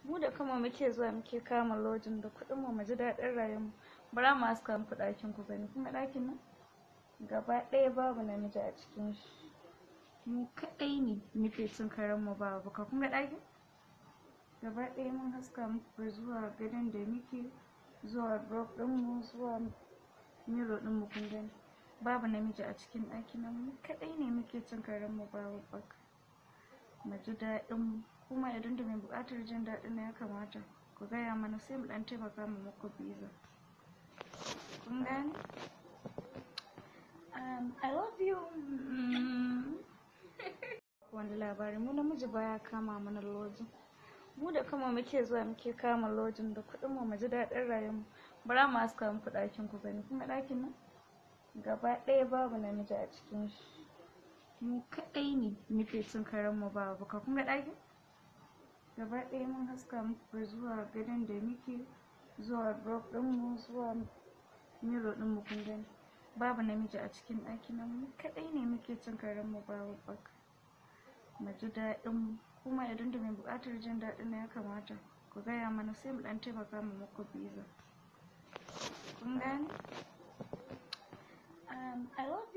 mu da kama muke zuwa muke kama lojin da kuɗin mu ji daɗin rayuwar bara mu haska muku ɗakin ku gani. Kuma ɗakin nan gaba ɗaya babu namiji a cikin shi, mu kaɗai ne muke cin karen mu ba buka. Kuma ɗakin gaba ɗaya mun haska muku zuwa gadon da muke, zuwa drop ɗin mu, zuwa miro ɗin mu, kun gani babu namiji a cikin ɗakin nan, mu kaɗai ne muke cin karen mu ba buka mu ji daɗin mu. Kuma idan da mai buƙatar jin daɗin ya kamata ku gaya mana sai mu ɗan taimaka mu muku biza, kun gane. I love you. Wani labari, mu namiji baya kama mana lojin, mu da kama muke zuwa muke kama lojin da kuɗin mu ji daɗin rayuwar bara mu haska muku ɗakin ku gani. Kuma ɗakin nan gaba ɗaya babu namiji a cikin shi, mu kaɗai ne muke cin karen mu ba buka. Kuma ɗakin gaba ɗaya mun haska muku zuwa gadon da muke, zuwa drop ɗin mu, zuwa miro ɗin mu, kun gani babu namiji a cikin ɗakin nan, mu kaɗai ne muke cin karen mu ba buka mu ji daɗin mu. Kuma idan da mai buƙatar jin daɗin ya kamata ku gaya mana sai mu ɗan taimaka mu muku biza, kun gane. I love